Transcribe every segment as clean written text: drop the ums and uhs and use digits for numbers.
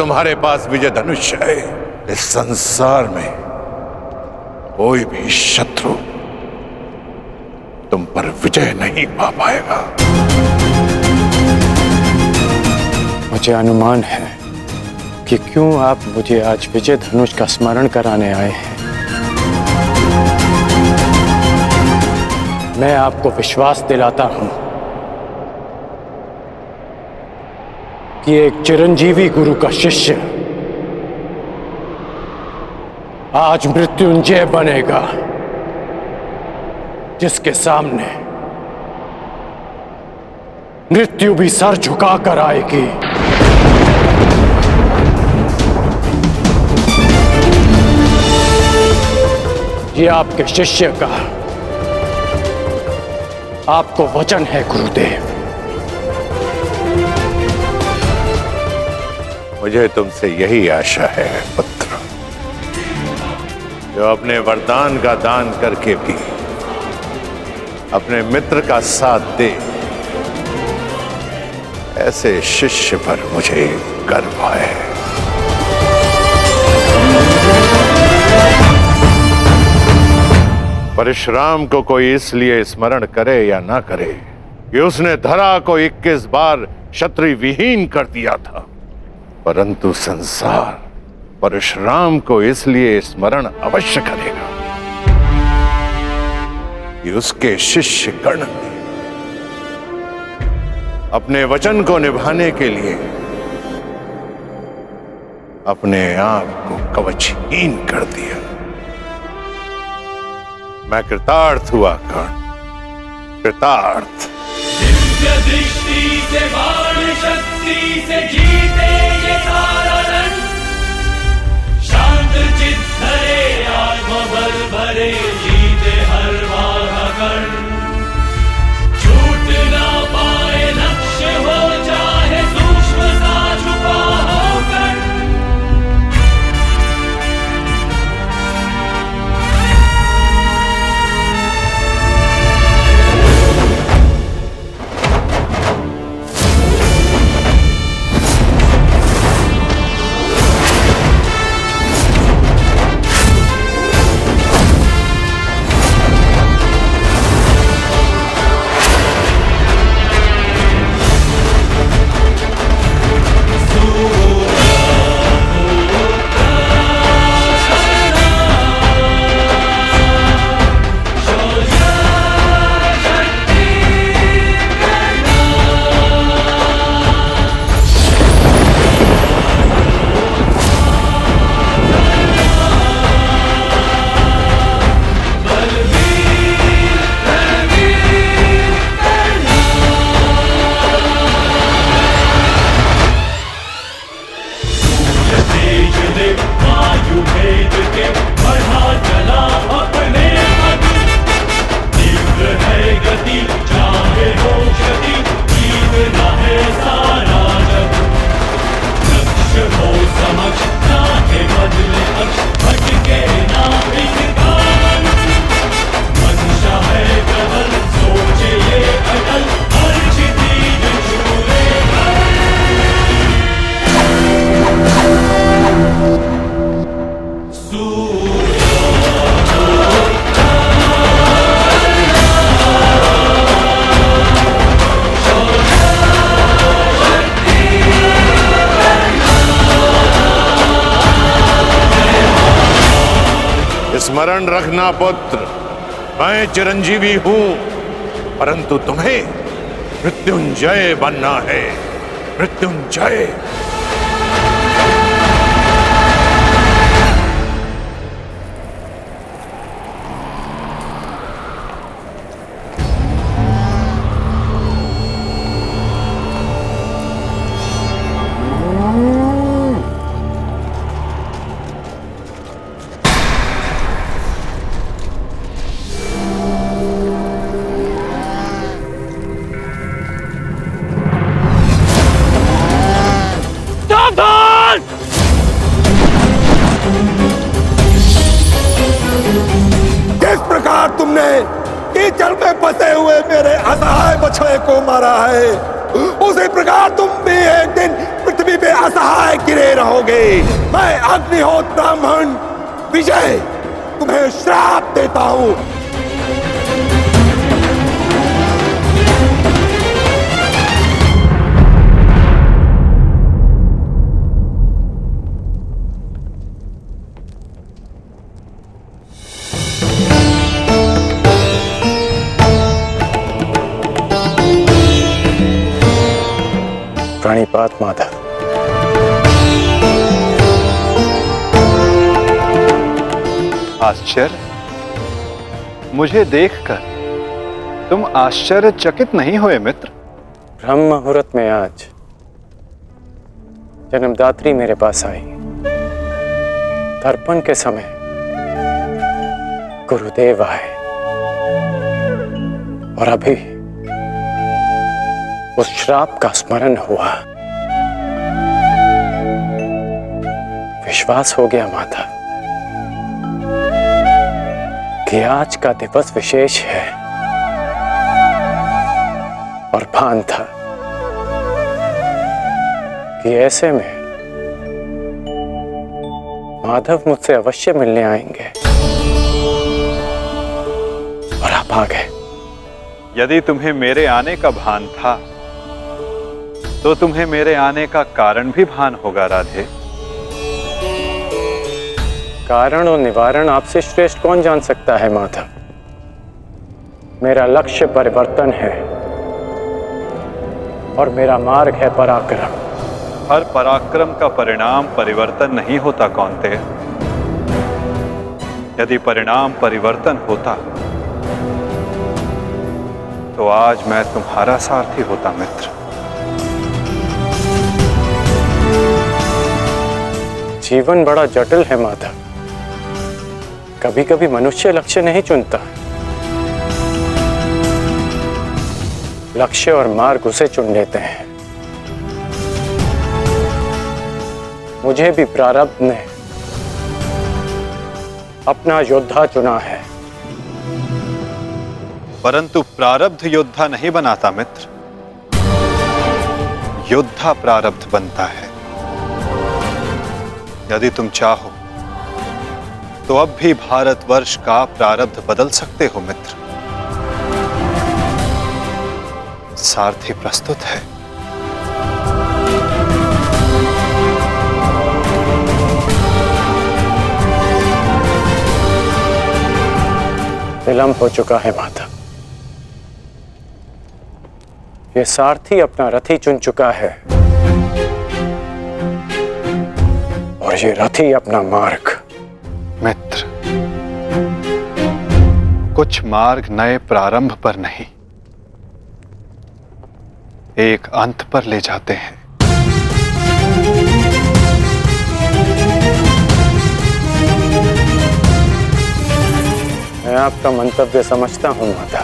तुम्हारे पास विजय धनुष है, इस संसार में कोई भी शत्रु तुम पर विजय नहीं पा पाएगा। मुझे अनुमान है कि क्यों आप मुझे आज विजय धनुष का स्मरण कराने आए हैं। मैं आपको विश्वास दिलाता हूं कि एक चिरंजीवी गुरु का शिष्य आज मृत्युंजय बनेगा, जिसके सामने मृत्यु भी सर झुका कर आएगी। ये आपके शिष्य का आपको वचन है गुरुदेव। मुझे तुमसे यही आशा है पुत्र, जो अपने वरदान का दान करके भी अपने मित्र का साथ दे। ऐसे शिष्य पर मुझे गर्व है। परशुराम को कोई इसलिए स्मरण करे या ना करे कि उसने धरा को 21 बार क्षत्रिय विहीन कर दिया था, परंतु संसार परशुराम को इसलिए स्मरण अवश्य करेगा कि उसके शिष्य गण ने अपने वचन को निभाने के लिए अपने आप को कवचहीन कर दिया। मैं कृतार्थ हुआ कर्ण, कृतार्थ। दिव्य दृष्टि से बाण शक्ति से जीते ये सारा रण, शांत चित्त धरे आत्मबल भरे जीते हर बाधा कर्ण। छूट ना पाए लक्ष्य हो चाहे सूक्ष्म सा छुपा हो कर्ण। स्मरण रखना पुत्र, मैं चिरंजीवी हूं, परंतु तुम्हें मृत्युंजय बनना है, मृत्युंजय। किस प्रकार तुमने कीचड़ में फंसे हुए मेरे असहाय बछड़े को मारा है, उसी प्रकार तुम भी एक दिन पृथ्वी पृथ्वी पे असहाय गिरे रहोगे। मैं अग्निहोत्र ब्राह्मण विजय तुम्हें श्राप देता हूं। प्रणिपात माधव। आश्चर्य, मुझे देखकर तुम आश्चर्यचकित नहीं हुए मित्र? ब्रह्म मुहूर्त में आज जन्मदात्री मेरे पास आई। तर्पण के समय गुरुदेव आए और अभी उस श्राप का स्मरण हुआ। विश्वास हो गया माता कि आज का दिवस विशेष है और भान था कि ऐसे में माधव मुझसे अवश्य मिलने आएंगे और आप आ गए। यदि तुम्हें मेरे आने का भान था तो तुम्हें मेरे आने का कारण भी भान होगा राधे। कारण और निवारण आपसे श्रेष्ठ कौन जान सकता है माधव। मेरा लक्ष्य परिवर्तन है और मेरा मार्ग है पराक्रम। हर पराक्रम का परिणाम परिवर्तन नहीं होता कौन्तेय। यदि परिणाम परिवर्तन होता तो आज मैं तुम्हारा सारथी होता मित्र। जीवन बड़ा जटिल है माधव। कभी कभी मनुष्य लक्ष्य नहीं चुनता, लक्ष्य और मार्ग उसे चुन लेते हैं। मुझे भी प्रारब्ध ने अपना योद्धा चुना है। परंतु प्रारब्ध योद्धा नहीं बनाता मित्र, योद्धा प्रारब्ध बनता है। यदि तुम चाहो तो अब भी भारतवर्ष का प्रारब्ध बदल सकते हो मित्र। सारथी प्रस्तुत है। विलंब हो चुका है माधव। ये सारथी अपना रथी चुन चुका है और ये रथी अपना मार्ग। मित्र, कुछ मार्ग नए प्रारंभ पर नहीं, एक अंत पर ले जाते हैं। मैं आपका मंतव्य समझता हूं माता,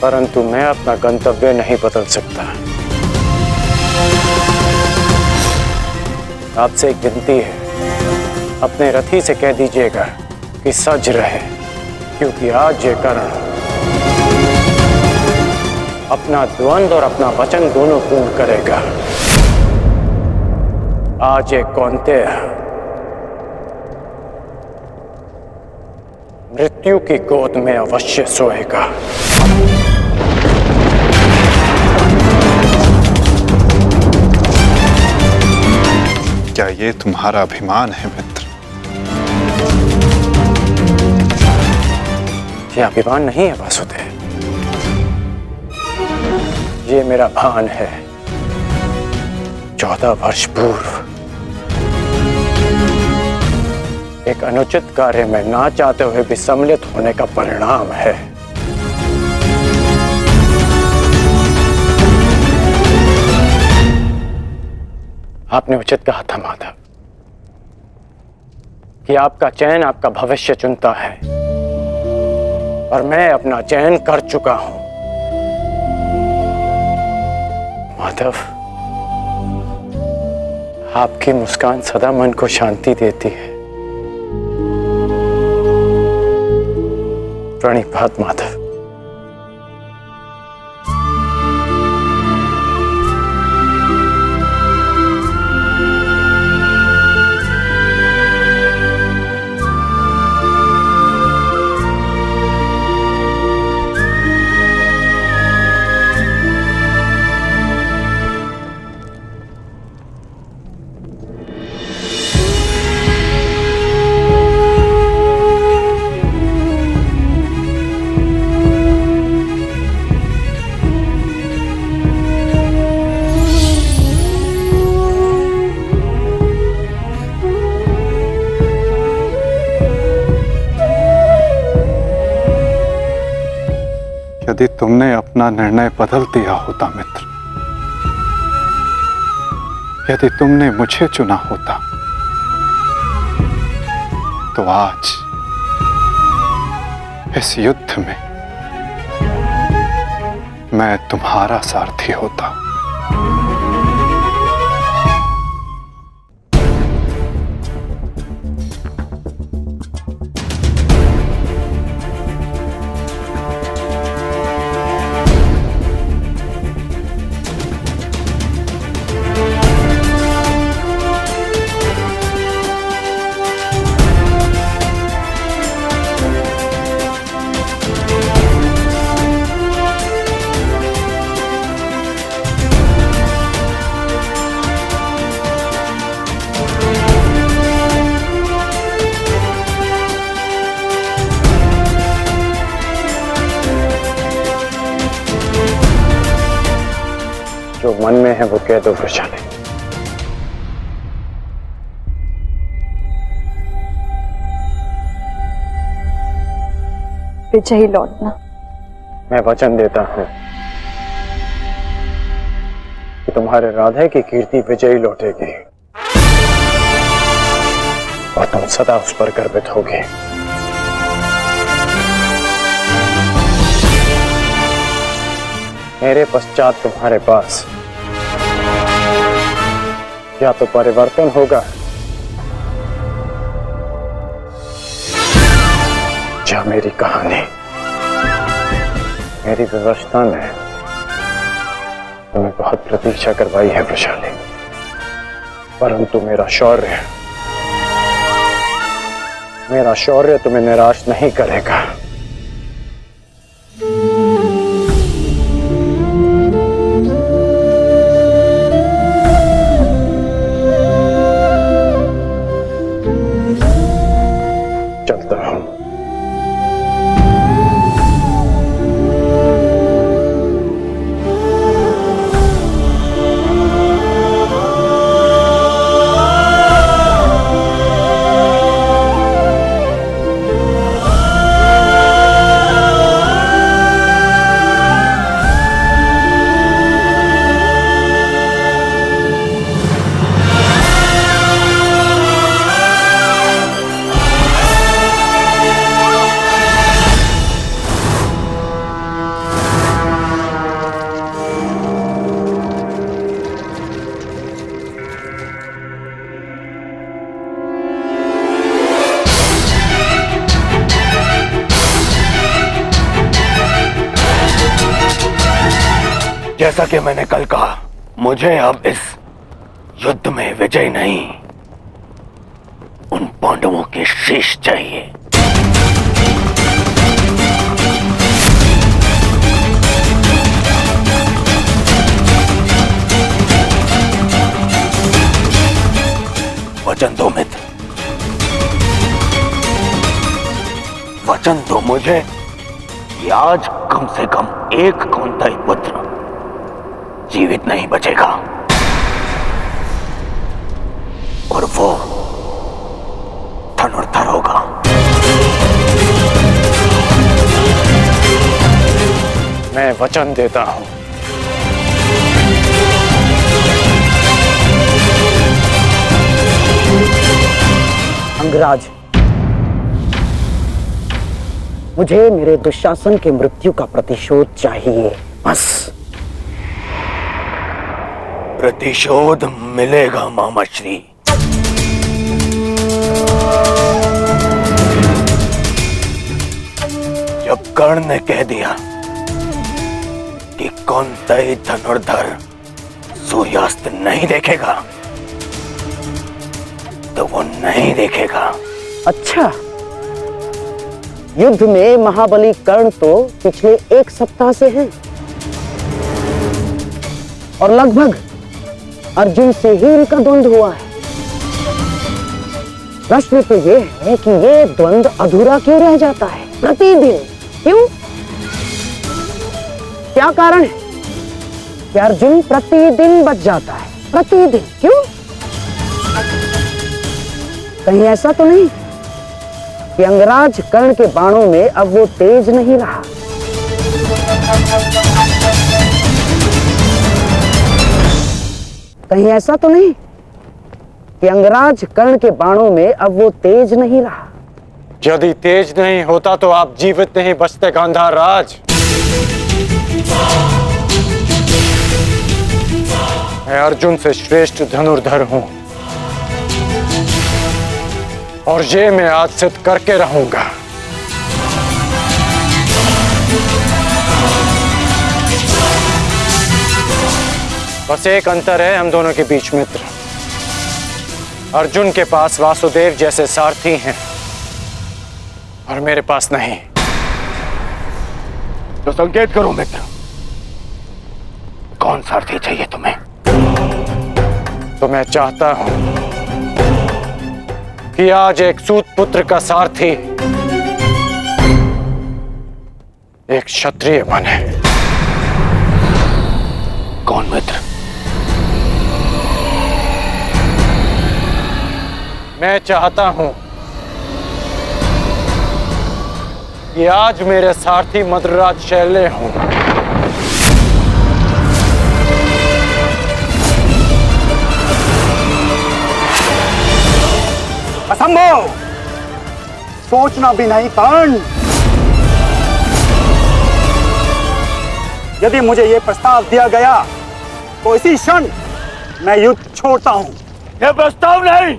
परंतु मैं अपना गंतव्य नहीं बदल सकता। आपसे एक विनती है, अपने रथी से कह दीजिएगा कि सज रहे, क्योंकि आज ये कर्ण अपना द्वंद्व और अपना वचन दोनों पूर्ण करेगा। आज एक कौन्तेय मृत्यु की गोद में अवश्य सोएगा। क्या ये तुम्हारा अभिमान है मित्र? ये अभिमान नहीं है वासुदेव, ये मेरा भान है। 14 वर्ष पूर्व एक अनुचित कार्य में ना चाहते हुए भी सम्मिलित होने का परिणाम है। आपने उचित कहा था माधव कि आपका चयन आपका भविष्य चुनता है और मैं अपना चयन कर चुका हूं। माधव, आपकी मुस्कान सदा मन को शांति देती है। प्रणिपात माधव। तुमने अपना निर्णय बदल दिया होता मित्र, यदि तुमने मुझे चुना होता तो आज इस युद्ध में मैं तुम्हारा सारथी होता। जो मन में है वो कह दो वृषाली। विजयी लौटना। मैं वचन देता हूं कि तुम्हारे राधे की कीर्ति विजयी लौटेगी और तुम सदा उस पर गर्वित होगे। मेरे पश्चात तुम्हारे पास या तो परिवर्तन होगा या मेरी कहानी। मेरी व्यवस्था ने तुम्हें बहुत प्रतीक्षा करवाई है वृषाली, परंतु मेरा शौर्य तुम्हें निराश नहीं करेगा। चलता हूं। जैसा कि मैंने कल कहा, मुझे अब इस युद्ध में विजय नहीं, उन पांडवों के शीश चाहिए। वचन दो मित्र, वचन दो मुझे कि आज कम से कम एक कौंतेय पुत्र जीवित नहीं बचेगा और वो धनुर्धर होगा। मैं वचन देता हूं। अंगराज, मुझे मेरे दुशासन के मृत्यु का प्रतिशोध चाहिए, बस। प्रतिशोध मिलेगा मामाश्री। जब कर्ण ने कह दिया कि कौंतेय धनुर्धर सूर्यास्त नहीं देखेगा तो वो नहीं देखेगा। अच्छा, युद्ध में महाबली कर्ण तो पिछले 1 सप्ताह से हैं और लगभग अर्जुन से ही इनका द्वंद्व हुआ है। प्रश्न तो ये है कि ये द्वंद्व अधूरा क्यों रह जाता है प्रतिदिन? क्यों? क्या कारण है कि अर्जुन प्रतिदिन बच जाता है? प्रतिदिन क्यों? कहीं ऐसा तो नहीं कि अंगराज कर्ण के बाणों में अब वो तेज नहीं रहा? कहीं ऐसा तो नहीं कि अंगराज कर्ण के बाणों में अब वो तेज नहीं रहा? यदि तेज नहीं होता तो आप जीवित नहीं बचते गांधार राज। मैं अर्जुन से श्रेष्ठ धनुर्धर हूं और ये मैं आज सिद्ध करके रहूंगा। बस एक अंतर है हम दोनों के बीच, मित्र। अर्जुन के पास वासुदेव जैसे सारथी हैं और मेरे पास नहीं। तो संकेत करो मित्र, कौन सारथी चाहिए तुम्हें? तो मैं चाहता हूं कि आज एक सूत पुत्र का सारथी एक क्षत्रिय बने। कौन मित्र? मैं चाहता हूं कि आज मेरे सारथी मद्रराज शैल्य हों। असंभव! सोचना भी नहीं कर्ण। यदि मुझे यह प्रस्ताव दिया गया तो इसी क्षण मैं युद्ध छोड़ता हूं। यह प्रस्ताव नहीं,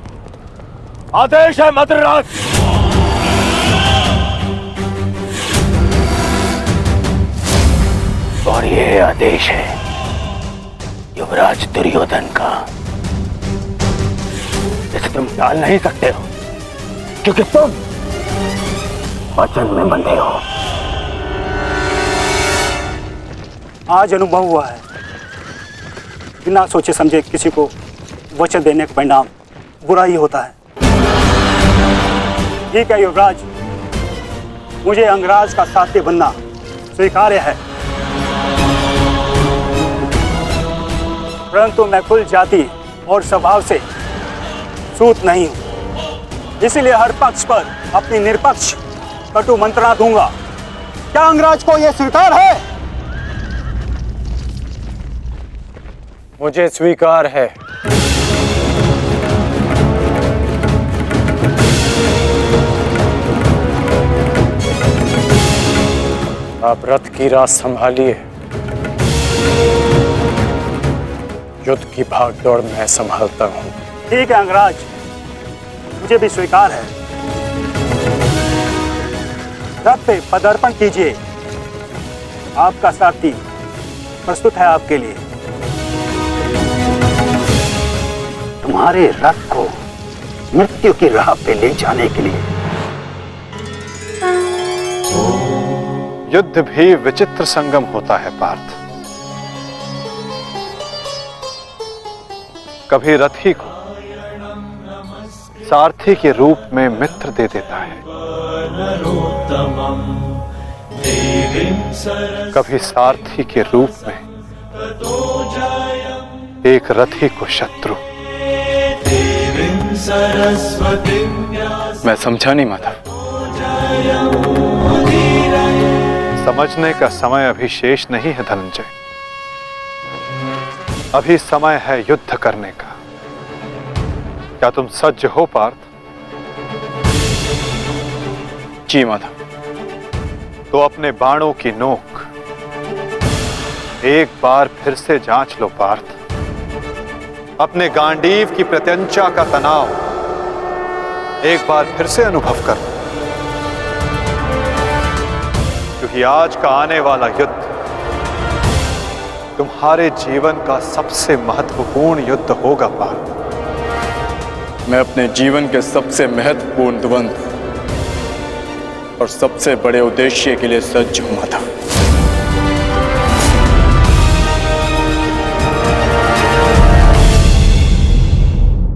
आदेश है मद्रराज। और यह आदेश है युवराज दुर्योधन का। इसे तुम टाल नहीं सकते हो क्योंकि तुम वचन में बंधे हो। आज अनुभव हुआ है, बिना सोचे समझे किसी को वचन देने का परिणाम बुरा ही होता है। ठीक है युवराज, मुझे अंगराज का साथी बनना स्वीकार्य है, परंतु मैं कुल जाति और स्वभाव से सूत नहीं हूं, इसीलिए हर पक्ष पर अपनी निष्पक्ष कटु मंत्रणा दूंगा। क्या अंगराज को यह स्वीकार है? मुझे स्वीकार है। आप रथ की राह संभालिए, युद्ध की भागदौड़ मैं संभालता हूं। ठीक है अंगराज, मुझे भी स्वीकार है। रथ पे पदार्पण कीजिए, आपका सारथी प्रस्तुत है आपके लिए। तुम्हारे रथ को मृत्यु की राह पे ले जाने के लिए। युद्ध भी विचित्र संगम होता है पार्थ। कभी रथी को सारथी के रूप में मित्र दे देता है, कभी सारथी के रूप में एक रथी को शत्रु। मैं समझा नहीं माधव। समझने का समय अभी शेष नहीं है धनंजय। अभी समय है युद्ध करने का। क्या तुम सज्ज हो पार्थ? जी माधव। तो अपने बाणों की नोक एक बार फिर से जांच लो पार्थ। अपने गांडीव की प्रत्यंचा का तनाव एक बार फिर से अनुभव कर लो, क्योंकि आज का आने वाला युद्ध तुम्हारे जीवन का सबसे महत्वपूर्ण युद्ध होगा पार्थ। मैं अपने जीवन के सबसे महत्वपूर्ण द्वंद्व और सबसे बड़े उद्देश्य के लिए सज्ज हूं माधव।